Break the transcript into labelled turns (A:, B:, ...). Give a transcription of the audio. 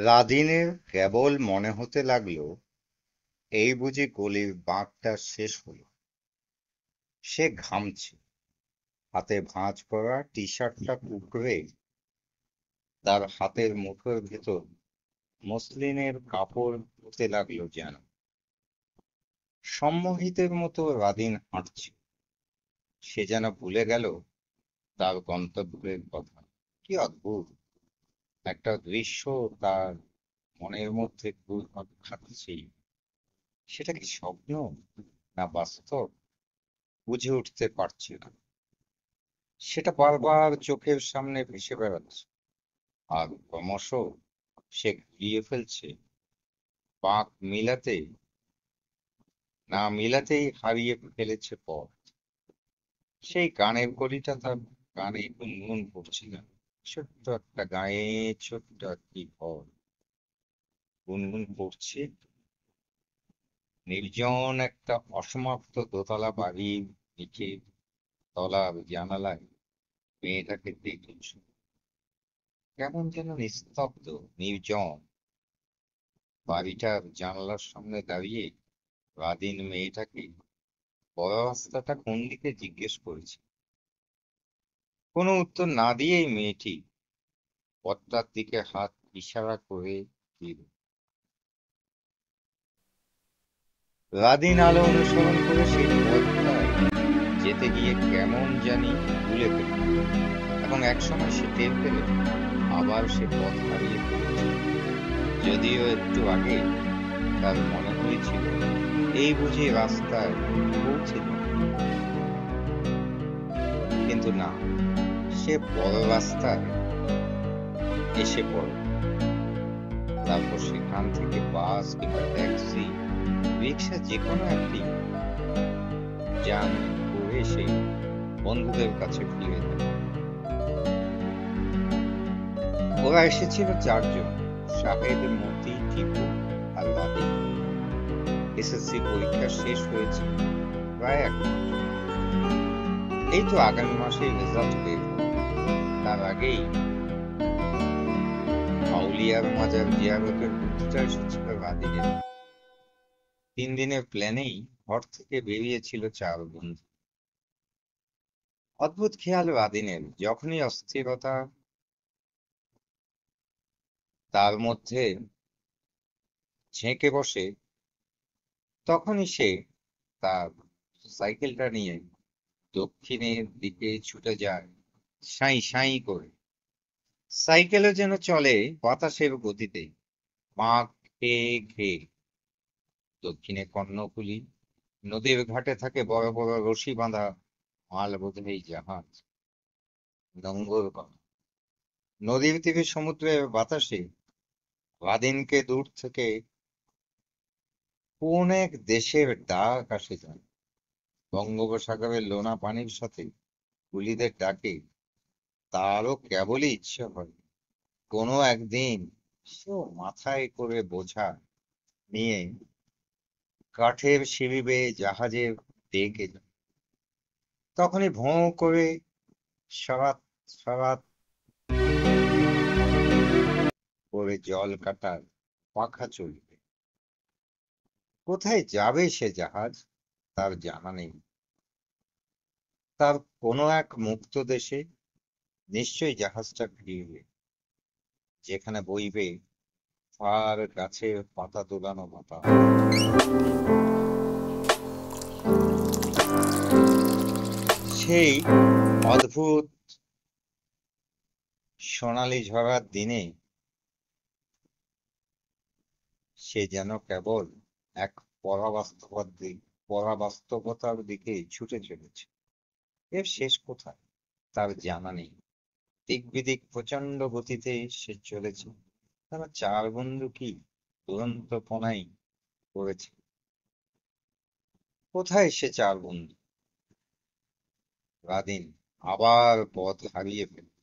A: রাধিনের কেবল মনে হতে লাগলো এই বুঝি গলির বাঁকটা শেষ হলো। সে ঘামছে, হাতে ভাঁজ করা টি শার্টটা কুঁকড়ে তার হাতের মুঠোর ভেতর মসলিনের কাপড় হতে লাগলো যেন। সম্মোহিতের মতো রাধিন হাঁটছে, সে যেন ভুলে গেল তার গন্তব্যের কথা। কি অদ্ভুত একটা দৃশ্য তার মনের মধ্যে ঘুরপাক খাচ্ছে। সেটা কি স্বপ্ন না বাস্তব বুঝে উঠতে পারছে না। সেটা বারবার চোখের সামনে ভেসে বেড়াচ্ছে, আর ক্রমশ সে ঘুরিয়ে ফেলছে। পাক মিলাতে না মিলাতেই হারিয়ে ফেলেছে পথ। সেই গানের কলিটা তার গানে গুনগুন করছিল। ছোট্ট একটা গায়ে ছোট্ট একটি ঘর গুনগুন করছে। নির্জন একটা অসমাপ্ত দোতলা বাড়ির নিচে তলার জানালায় মেয়েটাকে দেখেছ। কেমন যেন নিস্তব্ধ, নির্জন। বাড়িটার জানালার সামনে দাঁড়িয়ে রাধীন মেয়েটাকে বড় রাস্তাটা কোন দিকে জিজ্ঞেস করেছে। কোনো উত্তর না দিয়েই মেয়েটি পথটার দিকে হাত ইশারা করে দিল। রাধীন আলো অনুসরণ করে সেই পথটায় যেতে গিয়ে কেমন জানি ভুলে গেল, এবং একসময় সে টের পেল আবার সে পথ হারিয়ে ফেলেছে। যদিও একটু আগে তার মনে হয়েছিল এই বুঝি রাস্তায় পৌঁছিল, কিন্তু না, সে বড় রাস্তায় এসে পড়ল। তারপর সেখান থেকে বাস কিংবা ট্যাক্সি, রিক্সা, যে কোনো একটি যান করে সে বন্ধুদের কাছে ফিরে গেল। ওরা এসেছিল চারজন, শাহেদ, মতি, টিপু আর রাধীন। এসএসসি পরীক্ষা শেষ হয়েছে প্রায় 1 মাস। এই তো আগামী মাসে রেজাল্ট বের হবে। তার আগেই আউলিয়ার মাজার জিয়ারতের বুদ্ধিটা এসেছিল রাধীনের। 3 দিনের প্ল্যানেই ঘর থেকে বেরিয়েছিল 4 বন্ধু। অদ্ভুত খেয়াল রাধীনের, যখনই অস্থিরতা তার মধ্যে ঝেঁকে বসে, তখনই সে তার সাইকেলটা নিয়ে দক্ষিণের দিকে ছুটে যায়, সাঁই সাঁই করে। সাইকেলও যেন চলে বাতাসের গতিতে, পাক খেয়ে খেয়ে। দক্ষিণে কর্ণফুলী, নদীর ঘাটে থাকে বড় বড় রশি বাঁধা মালবোঝাই জাহাজ, নোঙর করা। নদীর তীরে সমুদ্রের বাতাসে রাধীনকে দূর থেকে কোন এক দেশের ডাক আসে যায়। বঙ্গোপসাগরের লোনা পানির সাথে কুলিদের ডাকে তারও কেবলই ইচ্ছে হয় কোনো একদিন সেও মাথায় করে বোঝা নিয়ে কাঠের সিঁড়ি বেয়ে জাহাজের ডেকে যায়। তখনই ভোঁ করে সারাত সারাত করে জল কাটার পাখা চলবে। কোথায় যাবে সে জাহাজ তার জানা নেই। তার কোনো এক মুক্ত দেশে নিশ্চয়ই জাহাজটা ফিরবে, যেখানে বইবে আর গাছের পাতা দোলানো বাতাস। সেই অদ্ভুত সোনালি ঝরার দিনে সে যেন কেবল এক পরাবাস্তবতার দিকে ছুটে চলেছে। এর শেষ কোথায় তার জানা নেই। দিক বিদিক প্রচন্ড গতিতে সে চলেছে। তারা 4 বন্ধু কি দুরন্ত পনাই করেছে। কোথায় সে 4 বন্ধু? রাধীন আবার পথ হারিয়ে ফেলল।